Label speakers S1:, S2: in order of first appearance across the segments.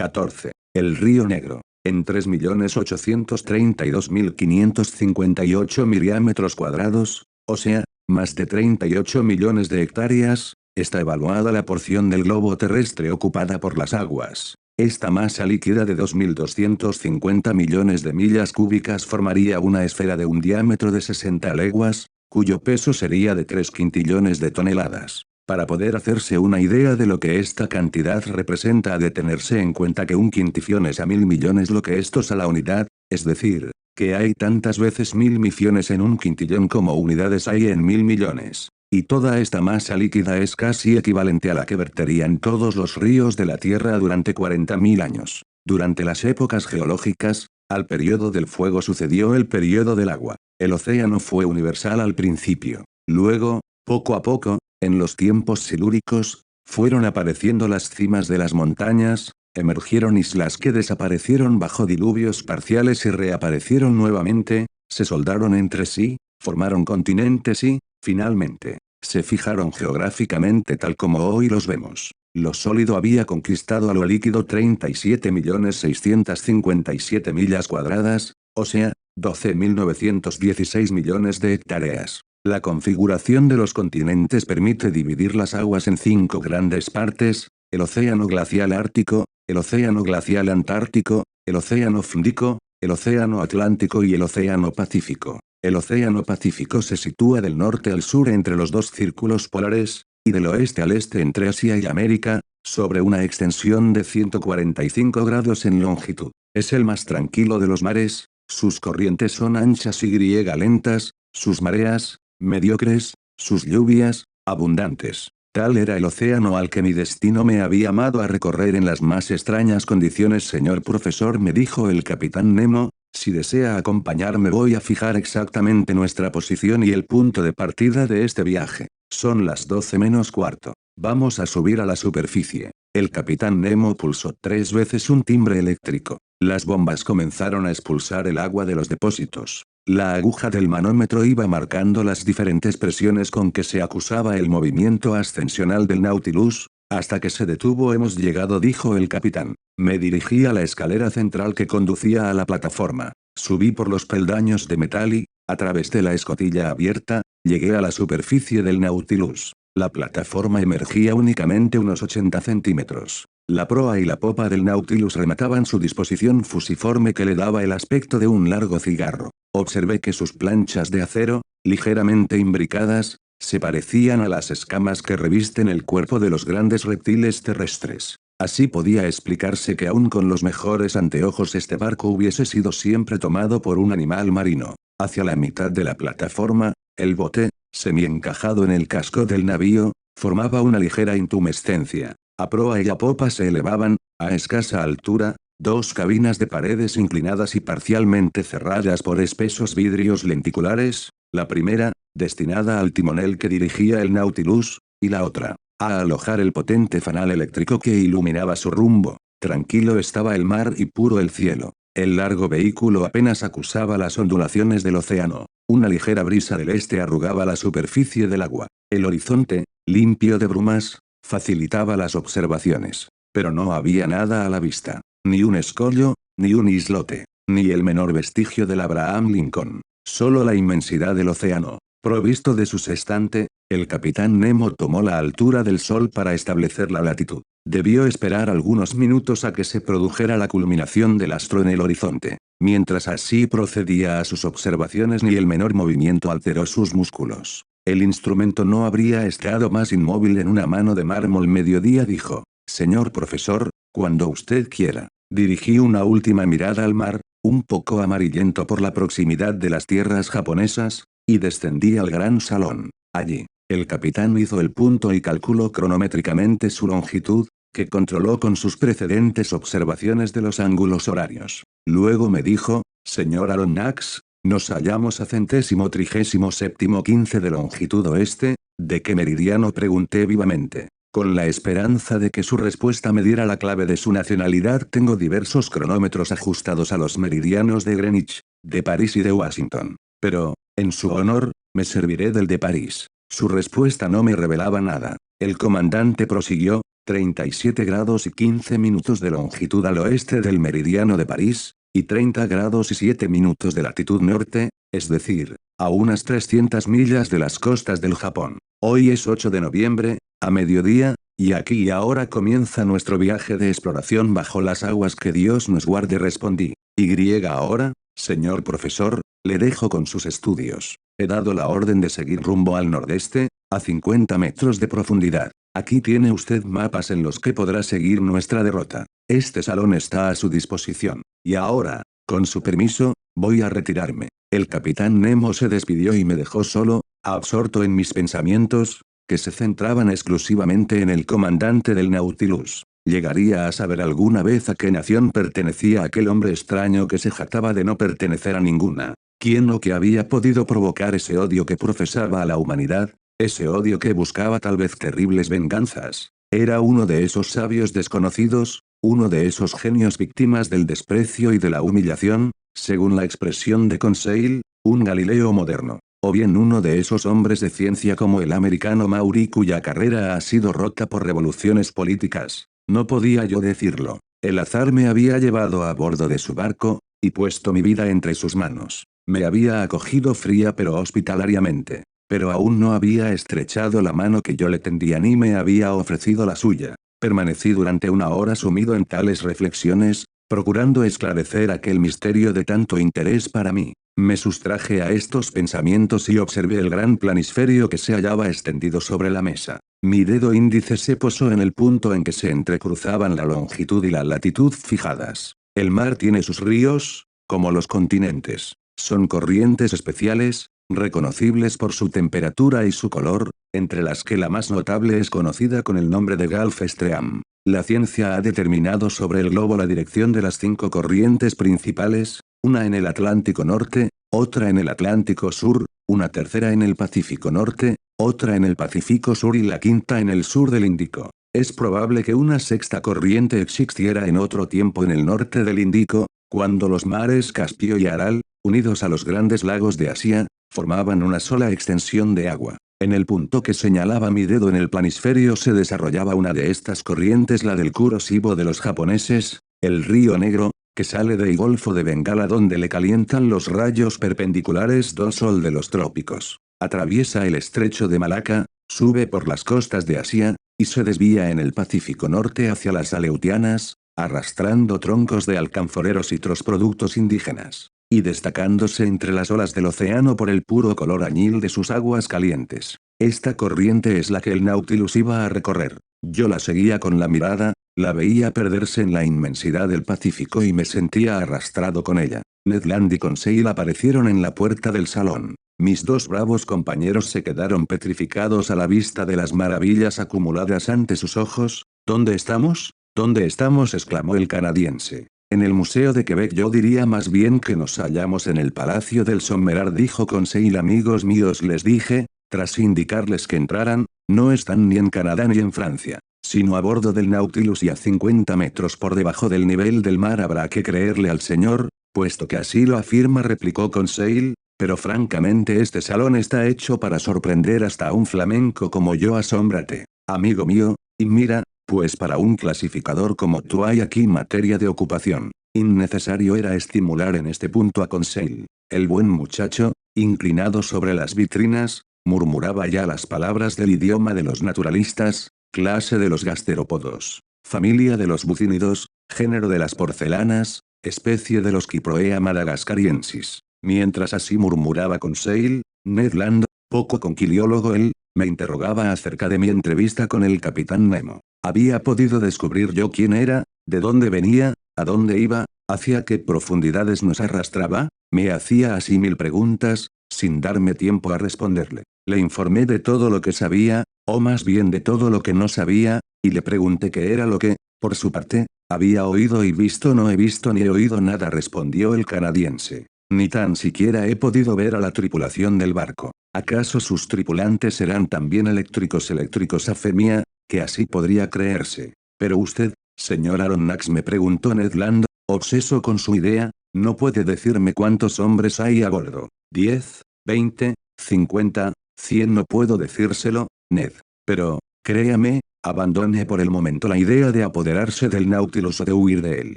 S1: 14. El Río Negro. En 3.832.558 milímetros cuadrados, o sea, más de 38 millones de hectáreas, está evaluada la porción del globo terrestre ocupada por las aguas. Esta masa líquida de 2.250 millones de millas cúbicas formaría una esfera de un diámetro de 60 leguas, cuyo peso sería de 3 quintillones de toneladas. Para poder hacerse una idea de lo que esta cantidad representa, ha de tenerse en cuenta que un quintillón es a 1.000 millones lo que estos a la unidad, es decir, que hay tantas veces 1.000 millones en un quintillón como unidades hay en 1.000 millones. Y toda esta masa líquida es casi equivalente a la que verterían todos los ríos de la Tierra durante 40.000 años. Durante las épocas geológicas, al periodo del fuego sucedió el periodo del agua. El océano fue universal al principio. Luego, poco a poco, en los tiempos silúricos, fueron apareciendo las cimas de las montañas, emergieron islas que desaparecieron bajo diluvios parciales y reaparecieron nuevamente, se soldaron entre sí, formaron continentes y, finalmente, se fijaron geográficamente tal como hoy los vemos. Lo sólido había conquistado a lo líquido 37.657.000 millas cuadradas, o sea, 12.916 millones de hectáreas. La configuración de los continentes permite dividir las aguas en 5 grandes partes: el océano glacial ártico, el océano glacial antártico, el océano Índico, el océano Atlántico y el océano Pacífico. El océano Pacífico se sitúa del norte al sur entre los dos círculos polares, y del oeste al este entre Asia y América, sobre una extensión de 145 grados en longitud. Es el más tranquilo de los mares, sus corrientes son anchas y lentas, sus mareas, mediocres, sus lluvias, abundantes. Tal era el océano al que mi destino me había llamado a recorrer en las más extrañas condiciones. Señor profesor, me dijo el capitán Nemo, si desea acompañarme voy a fijar exactamente nuestra posición y el punto de partida de este viaje. Son las 12 menos cuarto. Vamos a subir a la superficie. El capitán Nemo pulsó 3 veces un timbre eléctrico. Las bombas comenzaron a expulsar el agua de los depósitos. La aguja del manómetro iba marcando las diferentes presiones con que se acusaba el movimiento ascensional del Nautilus, hasta que se detuvo. Hemos llegado, dijo el capitán. Me dirigí a la escalera central que conducía a la plataforma. Subí por los peldaños de metal y, a través de la escotilla abierta, llegué a la superficie del Nautilus. La plataforma emergía únicamente unos 80 centímetros. La proa y la popa del Nautilus remataban su disposición fusiforme que le daba el aspecto de un largo cigarro. Observé que sus planchas de acero, ligeramente imbricadas, se parecían a las escamas que revisten el cuerpo de los grandes reptiles terrestres. Así podía explicarse que aun con los mejores anteojos este barco hubiese sido siempre tomado por un animal marino. Hacia la mitad de la plataforma, el bote, semi-encajado en el casco del navío, formaba una ligera intumescencia. A proa y a popa se elevaban, a escasa altura, 2 cabinas de paredes inclinadas y parcialmente cerradas por espesos vidrios lenticulares, la primera, destinada al timonel que dirigía el Nautilus, y la otra, a alojar el potente fanal eléctrico que iluminaba su rumbo. Tranquilo estaba el mar y puro el cielo. El largo vehículo apenas acusaba las ondulaciones del océano. Una ligera brisa del este arrugaba la superficie del agua. El horizonte, limpio de brumas, facilitaba las observaciones. Pero no había nada a la vista. Ni un escollo, ni un islote, ni el menor vestigio del Abraham Lincoln. Solo la inmensidad del océano. Provisto de su sextante, el capitán Nemo tomó la altura del sol para establecer la latitud. Debió esperar algunos minutos a que se produjera la culminación del astro en el horizonte. Mientras así procedía a sus observaciones, ni el menor movimiento alteró sus músculos. El instrumento no habría estado más inmóvil en una mano de mármol. Mediodía, dijo. Señor profesor, cuando usted quiera. Dirigí una última mirada al mar, un poco amarillento por la proximidad de las tierras japonesas, y descendí al gran salón. Allí, el capitán hizo el punto y calculó cronométricamente su longitud, que controló con sus precedentes observaciones de los ángulos horarios. Luego me dijo, señor Aronnax, nos hallamos a 137º de longitud oeste. ¿De qué meridiano?, pregunté vivamente. Con la esperanza de que su respuesta me diera la clave de su nacionalidad. Tengo diversos cronómetros ajustados a los meridianos de Greenwich, de París y de Washington. Pero, en su honor, me serviré del de París. Su respuesta no me revelaba nada. El comandante prosiguió, 37 grados y 15 minutos de longitud al oeste del meridiano de París, y 30 grados y 7 minutos de latitud norte, es decir, a unas 300 millas de las costas del Japón. Hoy es 8 de noviembre, a mediodía, y aquí y ahora comienza nuestro viaje de exploración bajo las aguas, que Dios nos guarde, respondí. Y ahora, señor profesor, le dejo con sus estudios. He dado la orden de seguir rumbo al nordeste, a 50 metros de profundidad. Aquí tiene usted mapas en los que podrá seguir nuestra derrota. Este salón está a su disposición. Y ahora, con su permiso, voy a retirarme. El capitán Nemo se despidió y me dejó solo, absorto en mis pensamientos, que se centraban exclusivamente en el comandante del Nautilus. ¿Llegaría a saber alguna vez a qué nación pertenecía aquel hombre extraño que se jactaba de no pertenecer a ninguna? ¿Quién o qué había podido provocar ese odio que profesaba a la humanidad? Ese odio que buscaba tal vez terribles venganzas. Era uno de esos sabios desconocidos, uno de esos genios víctimas del desprecio y de la humillación, según la expresión de Conseil, un Galileo moderno. O bien uno de esos hombres de ciencia como el americano Maury, cuya carrera ha sido rota por revoluciones políticas. No podía yo decirlo. El azar me había llevado a bordo de su barco, y puesto mi vida entre sus manos. Me había acogido fría pero hospitalariamente. Pero aún no había estrechado la mano que yo le tendía ni me había ofrecido la suya. Permanecí durante una hora sumido en tales reflexiones, procurando esclarecer aquel misterio de tanto interés para mí. Me sustraje a estos pensamientos y observé el gran planisferio que se hallaba extendido sobre la mesa. Mi dedo índice se posó en el punto en que se entrecruzaban la longitud y la latitud fijadas. El mar tiene sus ríos, como los continentes. Son corrientes especiales, reconocibles por su temperatura y su color, entre las que la más notable es conocida con el nombre de Gulf Stream. La ciencia ha determinado sobre el globo la dirección de las 5 corrientes principales, una en el Atlántico Norte, otra en el Atlántico Sur, una tercera en el Pacífico Norte, otra en el Pacífico Sur y la quinta en el sur del Índico. Es probable que una sexta corriente existiera en otro tiempo en el norte del Índico, cuando los mares Caspio y Aral, unidos a los grandes lagos de Asia, formaban una sola extensión de agua. En el punto que señalaba mi dedo en el planisferio se desarrollaba una de estas corrientes, la del Kuro-Shibo de los japoneses, el río Negro, que sale del Golfo de Bengala donde le calientan los rayos perpendiculares del sol de los trópicos. Atraviesa el estrecho de Malaca, sube por las costas de Asia, y se desvía en el Pacífico Norte hacia las Aleutianas, arrastrando troncos de alcanforeros y otros productos indígenas, y destacándose entre las olas del océano por el puro color añil de sus aguas calientes. Esta corriente es la que el Nautilus iba a recorrer. Yo la seguía con la mirada, la veía perderse en la inmensidad del Pacífico y me sentía arrastrado con ella. Ned Land y Conseil aparecieron en la puerta del salón. Mis dos bravos compañeros se quedaron petrificados a la vista de las maravillas acumuladas ante sus ojos. ¿Dónde estamos? ¿Dónde estamos?, exclamó el canadiense. En el Museo de Quebec. Yo diría más bien que nos hallamos en el Palacio del Sommerard, dijo Conseil. Amigos míos, les dije, tras indicarles que entraran, no están ni en Canadá ni en Francia, sino a bordo del Nautilus y a 50 metros por debajo del nivel del mar. Habrá que creerle al señor, puesto que así lo afirma, replicó Conseil, pero francamente este salón está hecho para sorprender hasta a un flamenco como yo. Asómbrate, amigo mío, y mira, pues para un clasificador como tú hay aquí materia de ocupación. Innecesario era estimular en este punto a Conseil. El buen muchacho, inclinado sobre las vitrinas, murmuraba ya las palabras del idioma de los naturalistas, clase de los gasterópodos, familia de los bucínidos, género de las porcelanas, especie de los Cyproea madagascariensis. Mientras así murmuraba Conseil, Ned Land, poco conquiliólogo él, me interrogaba acerca de mi entrevista con el capitán Nemo. ¿Había podido descubrir yo quién era, de dónde venía, a dónde iba, hacia qué profundidades nos arrastraba? Me hacía así 1000 preguntas, sin darme tiempo a responderle. Le informé de todo lo que sabía, o más bien de todo lo que no sabía, y le pregunté qué era lo que, por su parte, había oído y visto. No he visto ni he oído nada, respondió el canadiense. Ni tan siquiera he podido ver a la tripulación del barco. ¿Acaso sus tripulantes serán también eléctricos? A fe mía, que así podría creerse. Pero usted, señor Aronnax, me preguntó Ned Land, obseso con su idea, ¿no puede decirme cuántos hombres hay a bordo? 10, 20, 50, 100. No puedo decírselo, Ned. Pero, créame, Abandone por el momento la idea de apoderarse del Nautilus o de huir de él.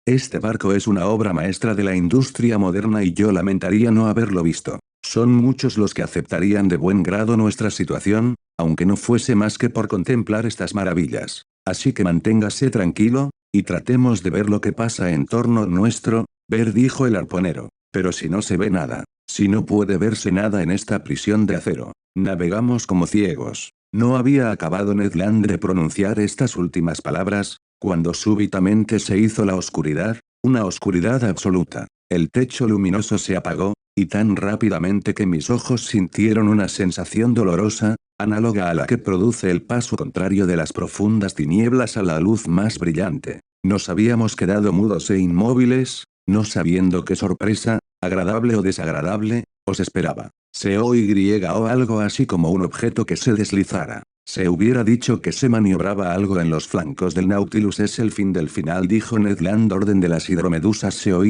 S1: Este barco es una obra maestra de la industria moderna y yo lamentaría no haberlo visto. Son muchos los que aceptarían de buen grado nuestra situación, aunque no fuese más que por contemplar estas maravillas. Así que manténgase tranquilo, y tratemos de ver lo que pasa en torno nuestro, dijo el arponero. Pero si no se ve nada, si no puede verse nada en esta prisión de acero, navegamos como ciegos. No había acabado Ned Land de pronunciar estas últimas palabras, cuando súbitamente se hizo la oscuridad, una oscuridad absoluta. El techo luminoso se apagó, y tan rápidamente que mis ojos sintieron una sensación dolorosa, análoga a la que produce el paso contrario de las profundas tinieblas a la luz más brillante. Nos habíamos quedado mudos e inmóviles, no sabiendo qué sorpresa, agradable o desagradable, os esperaba. Se o algo así como un objeto que se deslizara. Se hubiera dicho que se maniobraba algo en los flancos del Nautilus. Es el fin del final, dijo Ned Land. Orden de las hidromedusas. Se o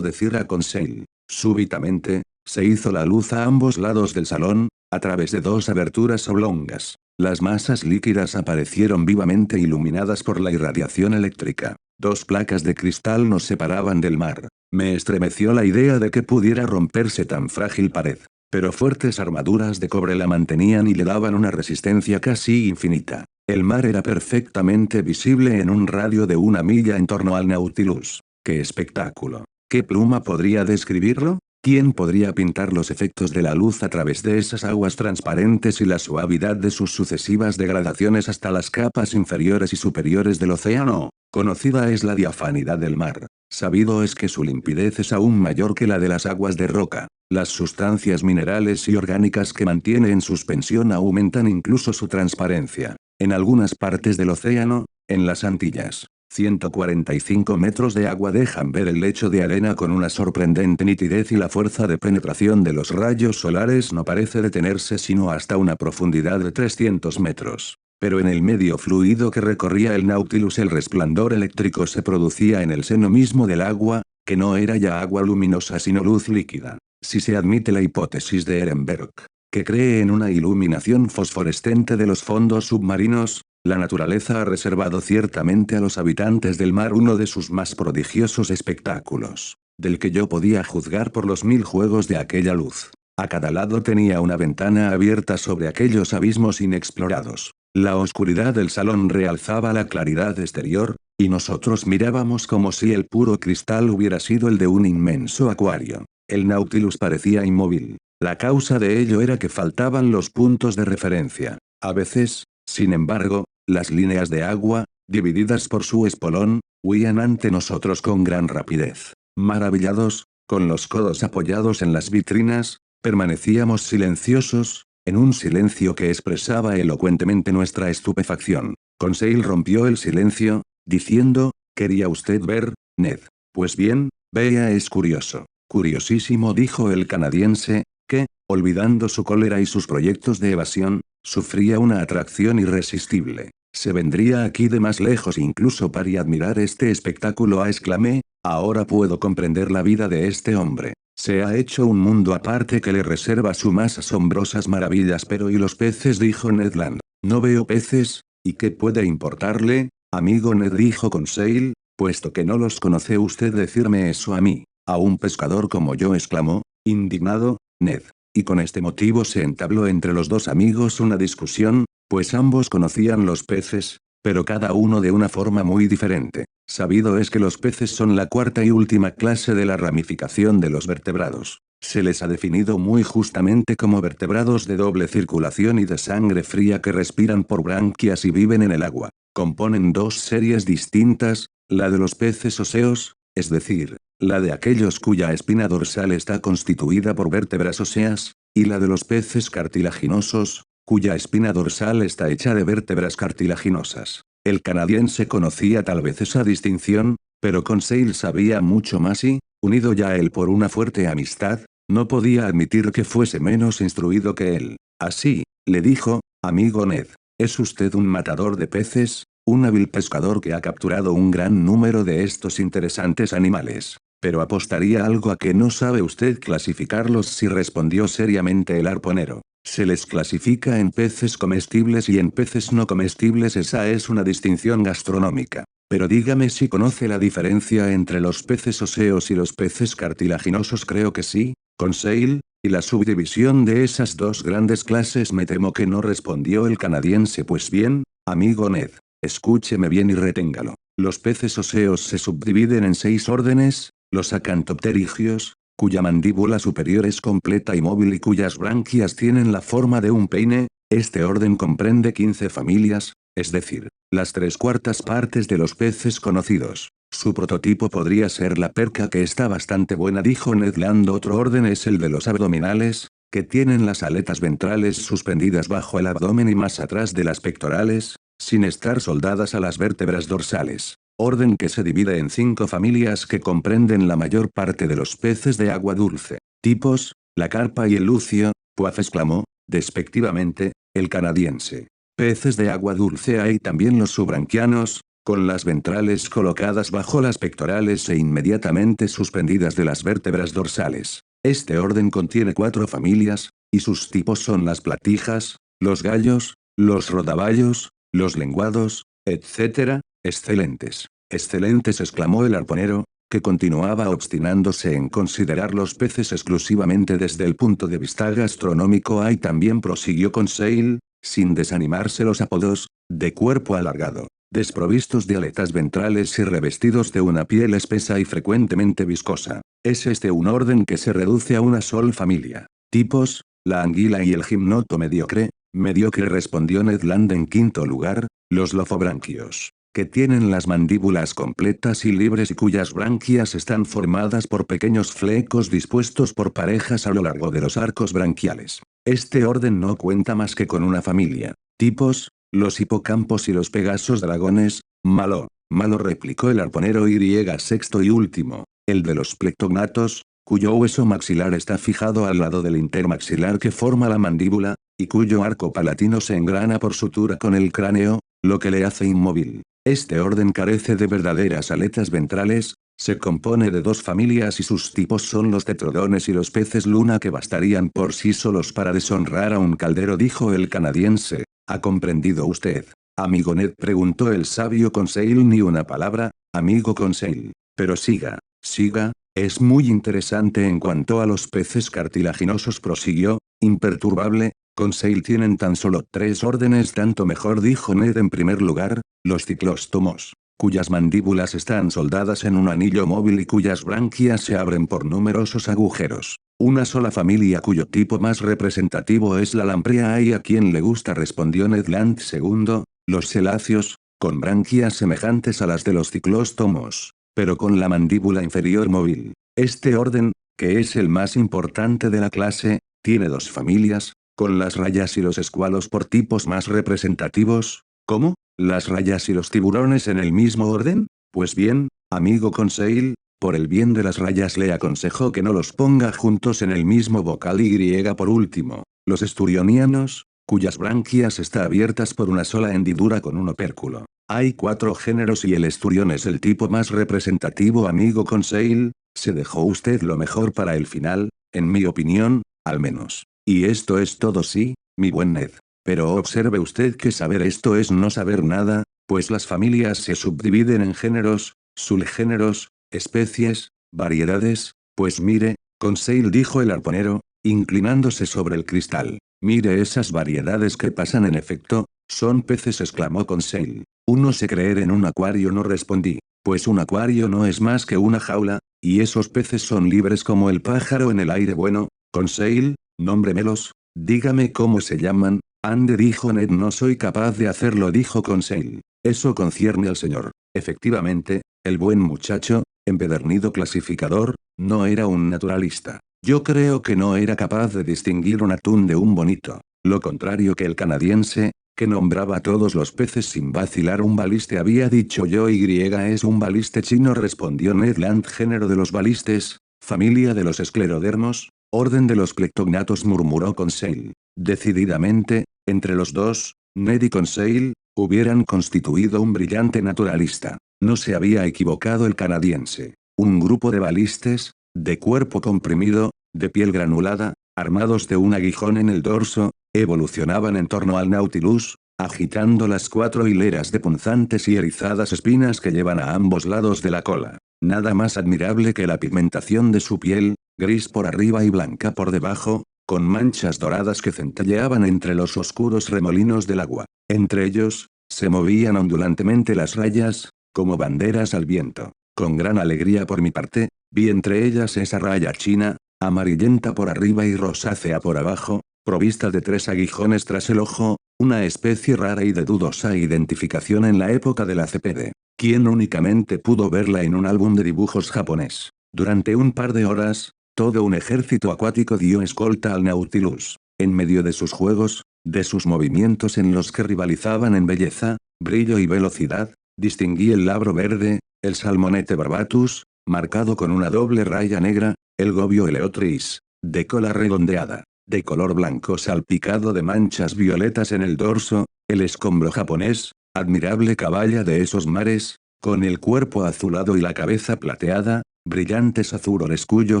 S1: decir a Conseil. Súbitamente, se hizo la luz a ambos lados del salón, a través de dos aberturas oblongas. Las masas líquidas aparecieron vivamente iluminadas por la irradiación eléctrica. Dos placas de cristal nos separaban del mar. Me estremeció la idea de que pudiera romperse tan frágil pared. Pero fuertes armaduras de cobre la mantenían y le daban una resistencia casi infinita. El mar era perfectamente visible en un radio de 1 milla en torno al Nautilus. ¡Qué espectáculo! ¿Qué pluma podría describirlo? ¿Quién podría pintar los efectos de la luz a través de esas aguas transparentes y la suavidad de sus sucesivas degradaciones hasta las capas inferiores y superiores del océano? Conocida es la diafanidad del mar. Sabido es que su limpidez es aún mayor que la de las aguas de roca. Las sustancias minerales y orgánicas que mantiene en suspensión aumentan incluso su transparencia. En algunas partes del océano, en las Antillas, 145 metros de agua dejan ver el lecho de arena con una sorprendente nitidez y la fuerza de penetración de los rayos solares no parece detenerse sino hasta una profundidad de 300 metros. Pero en el medio fluido que recorría el Nautilus el resplandor eléctrico se producía en el seno mismo del agua, que no era ya agua luminosa sino luz líquida. Si se admite la hipótesis de Ehrenberg, que cree en una iluminación fosforescente de los fondos submarinos, la naturaleza ha reservado ciertamente a los habitantes del mar uno de sus más prodigiosos espectáculos, del que yo podía juzgar por los 1000 juegos de aquella luz. A cada lado tenía una ventana abierta sobre aquellos abismos inexplorados. La oscuridad del salón realzaba la claridad exterior, y nosotros mirábamos como si el puro cristal hubiera sido el de un inmenso acuario. El Nautilus parecía inmóvil. La causa de ello era que faltaban los puntos de referencia. A veces, sin embargo, las líneas de agua, divididas por su espolón, huían ante nosotros con gran rapidez. Maravillados, con los codos apoyados en las vitrinas, permanecíamos silenciosos, en un silencio que expresaba elocuentemente nuestra estupefacción. Conseil rompió el silencio, diciendo, ¿quería usted ver, Ned? Pues bien, vea, es curioso. Curiosísimo, dijo el canadiense, que, olvidando su cólera y sus proyectos de evasión, sufría una atracción irresistible. Se vendría aquí de más lejos incluso para admirar este espectáculo, exclamé, ahora puedo comprender la vida de este hombre. Se ha hecho un mundo aparte que le reserva sus más asombrosas maravillas. Pero ¿y los peces?, dijo Ned Land. No veo peces, ¿y qué puede importarle, amigo Ned?, dijo Conseil, puesto que no los conoce usted decirme eso a mí, a un pescador como yo, exclamó, indignado, Ned. Y con este motivo se entabló entre los dos amigos una discusión, pues ambos conocían los peces, pero cada uno de una forma muy diferente. Sabido es que los peces son la cuarta y última clase de la ramificación de los vertebrados. Se les ha definido muy justamente como vertebrados de doble circulación y de sangre fría que respiran por branquias y viven en el agua. Componen dos series distintas, la de los peces óseos, es decir, la de aquellos cuya espina dorsal está constituida por vértebras óseas, y la de los peces cartilaginosos, cuya espina dorsal está hecha de vértebras cartilaginosas. El canadiense conocía tal vez esa distinción, pero Conseil sabía mucho más y, unido ya él por una fuerte amistad, no podía admitir que fuese menos instruido que él. Así, le dijo, amigo Ned, ¿es usted un matador de peces? Un hábil pescador que ha capturado un gran número de estos interesantes animales. Pero apostaría algo a que no sabe usted clasificarlos, si respondió seriamente el arponero. Se les clasifica en peces comestibles y en peces no comestibles. Esa es una distinción gastronómica. Pero dígame si conoce la diferencia entre los peces óseos y los peces cartilaginosos. Creo que sí, Conseil, y la subdivisión de esas dos grandes clases. Me temo que no, respondió el canadiense. Pues bien, amigo Ned, escúcheme bien y reténgalo. Los peces óseos se subdividen en 6 órdenes: los acantopterigios, cuya mandíbula superior es completa y móvil y cuyas branquias tienen la forma de un peine. Este orden comprende 15 familias, es decir, las 3/4 partes de los peces conocidos. Su prototipo podría ser la perca, que está bastante buena, dijo Ned Land. Otro orden es el de los abdominales, que tienen las aletas ventrales suspendidas bajo el abdomen y más atrás de las pectorales, sin estar soldadas a las vértebras dorsales. Orden que se divide en 5 familias que comprenden la mayor parte de los peces de agua dulce. Tipos: la carpa y el lucio, puaf, exclamó, despectivamente, el canadiense. Peces de agua dulce hay también los subranquianos, con las ventrales colocadas bajo las pectorales e inmediatamente suspendidas de las vértebras dorsales. Este orden contiene 4 familias, y sus tipos son las platijas, los gallos, los rodaballos, los lenguados, etc. Excelentes. Excelentes, exclamó el arponero, que continuaba obstinándose en considerar los peces exclusivamente desde el punto de vista gastronómico. Hay también, prosiguió Conseil, sin desanimarse, los apodos, de cuerpo alargado, desprovistos de aletas ventrales y revestidos de una piel espesa y frecuentemente viscosa. Es este un orden que se reduce a una sola familia. Tipos: la anguila y el gimnoto mediocre. Mediocre, respondió Ned Land. En quinto lugar, los lofobranquios, que tienen las mandíbulas completas y libres y cuyas branquias están formadas por pequeños flecos dispuestos por parejas a lo largo de los arcos branquiales. Este orden no cuenta más que con una familia. Tipos: los hipocampos y los pegasos dragones. Malo, malo, replicó el arponero. Y sexto y último, el de los plectognatos, cuyo hueso maxilar está fijado al lado del intermaxilar que forma la mandíbula, y cuyo arco palatino se engrana por sutura con el cráneo, lo que le hace inmóvil. Este orden carece de verdaderas aletas ventrales, se compone de 2 familias y sus tipos son los tetrodones y los peces luna, que bastarían por sí solos para deshonrar a un caldero, dijo el canadiense. ¿Ha comprendido usted, amigo Ned?, preguntó el sabio Conseil. Ni una palabra, amigo Conseil. Pero siga, siga, es muy interesante. En cuanto a los peces cartilaginosos, prosiguió, imperturbable, Conseil, tienen tan solo 3 órdenes. Tanto mejor, dijo Ned. En primer lugar, los ciclóstomos, cuyas mandíbulas están soldadas en un anillo móvil y cuyas branquias se abren por numerosos agujeros. Una sola familia cuyo tipo más representativo es la lamprea. Hay a quien le gusta, respondió Ned Land. Segundo, los celáceos, con branquias semejantes a las de los ciclóstomos, pero con la mandíbula inferior móvil. Este orden, que es el más importante de la clase, tiene 2 familias, con las rayas y los escualos por tipos más representativos. ¿Cómo? ¿Las rayas y los tiburones en el mismo orden? Pues bien, amigo Conseil, por el bien de las rayas le aconsejo que no los ponga juntos en el mismo vocal. Y por último, los esturionianos, cuyas branquias están abiertas por una sola hendidura con un opérculo. Hay 4 géneros y el esturión es el tipo más representativo, amigo Conseil. Se dejó usted lo mejor para el final, en mi opinión, al menos. Y esto es todo, sí, mi buen Ned. Pero observe usted que saber esto es no saber nada, pues las familias se subdividen en géneros, subgéneros, especies, variedades. Pues mire, Conseil, dijo el arponero, inclinándose sobre el cristal. Mire esas variedades que pasan. En efecto, son peces, exclamó Conseil. No sé creer en un acuario, no respondí. Pues un acuario no es más que una jaula, y esos peces son libres como el pájaro en el aire. Bueno, Conseil, nómbremelos, dígame cómo se llaman. Ande, dijo Ned. No soy capaz de hacerlo, dijo Conseil. Eso concierne al señor. Efectivamente, el buen muchacho, empedernido clasificador, no era un naturalista. Yo creo que no era capaz de distinguir un atún de un bonito. Lo contrario que el canadiense, que nombraba a todos los peces sin vacilar. Un baliste, había dicho yo. Y es un baliste chino, respondió Ned Land. Género de los balistes, familia de los esclerodermos, orden de los plectognatos, murmuró Conseil. Decididamente, entre los dos, Ned y Conseil, hubieran constituido un brillante naturalista. No se había equivocado el canadiense. Un grupo de balistes, de cuerpo comprimido, de piel granulada, armados de un aguijón en el dorso, evolucionaban en torno al Nautilus, agitando las 4 hileras de punzantes y erizadas espinas que llevan a ambos lados de la cola. Nada más admirable que la pigmentación de su piel, gris por arriba y blanca por debajo, con manchas doradas que centelleaban entre los oscuros remolinos del agua. Entre ellos, se movían ondulantemente las rayas, como banderas al viento. Con gran alegría por mi parte, vi entre ellas esa raya china, amarillenta por arriba y rosácea por abajo, provista de 3 aguijones tras el ojo, una especie rara y de dudosa identificación en la época de la CPD. Quien únicamente pudo verla en un álbum de dibujos japonés. Durante un par de horas, todo un ejército acuático dio escolta al Nautilus. En medio de sus juegos, de sus movimientos en los que rivalizaban en belleza, brillo y velocidad, distinguí el labro verde, el salmonete barbatus, marcado con una doble raya negra, el gobio eleotris, de cola redondeada, de color blanco salpicado de manchas violetas en el dorso, el escombro japonés, admirable caballa de esos mares, con el cuerpo azulado y la cabeza plateada, brillantes azures cuyo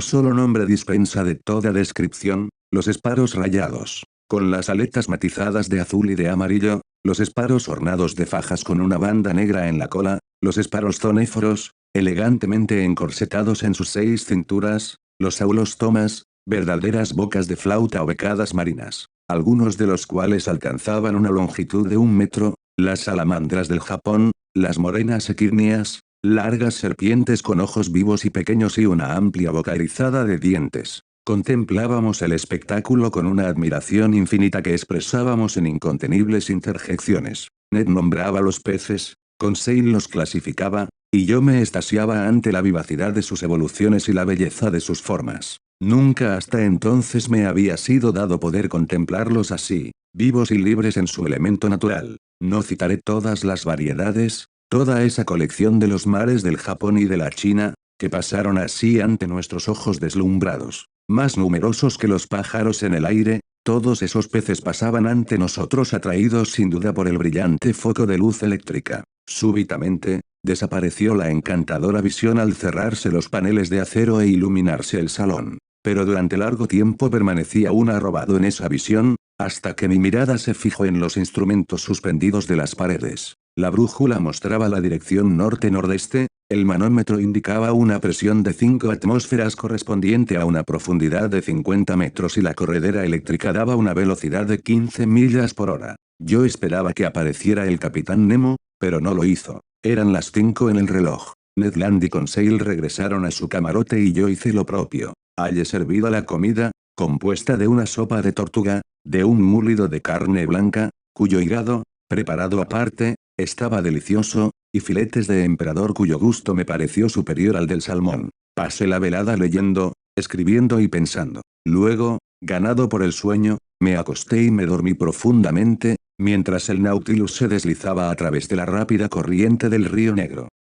S1: solo nombre dispensa de toda descripción, los esparos rayados, con las aletas matizadas de azul y de amarillo, los esparos ornados de fajas con una banda negra en la cola, los esparos zonéforos, elegantemente encorsetados en sus 6 cinturas, los aulostomas, verdaderas bocas de flauta o becadas marinas, algunos de los cuales alcanzaban una longitud de 1 metro, las salamandras del Japón, las morenas equirnias, largas serpientes con ojos vivos y pequeños y una amplia boca erizada de dientes. Contemplábamos el espectáculo con una admiración infinita que expresábamos en incontenibles interjecciones. Ned nombraba los peces, Conseil los clasificaba, y yo me extasiaba ante la vivacidad de sus evoluciones y la belleza de sus formas. Nunca hasta entonces me había sido dado poder contemplarlos así, vivos y libres en su elemento natural. No citaré todas las variedades, toda esa colección de los mares del Japón y de la China, que pasaron así ante nuestros ojos deslumbrados. Más numerosos que los pájaros en el aire, todos esos peces pasaban ante nosotros atraídos sin duda por el brillante foco de luz eléctrica. Súbitamente, desapareció la encantadora visión al cerrarse los paneles de acero e iluminarse el salón. Pero durante largo tiempo permanecí aún arrobado en esa visión, hasta que mi mirada se fijó en los instrumentos suspendidos de las paredes. La brújula mostraba la dirección norte-nordeste, el manómetro indicaba una presión de 5 atmósferas correspondiente a una profundidad de 50 metros y la corredera eléctrica daba una velocidad de 15 millas por hora. Yo esperaba que apareciera el capitán Nemo, pero no lo hizo. Eran las 5 en el reloj. Ned Land y Conseil regresaron a su camarote y yo hice lo propio. Hallé servida la comida, compuesta de una sopa de tortuga, de un múlido de carne blanca, cuyo hígado, preparado aparte, estaba delicioso, y filetes de emperador cuyo gusto me pareció superior al del salmón. Pasé la velada leyendo, escribiendo y pensando. Luego, ganado por el sueño, me acosté y me dormí profundamente, mientras el Nautilus se deslizaba a través de la rápida corriente del río Negro.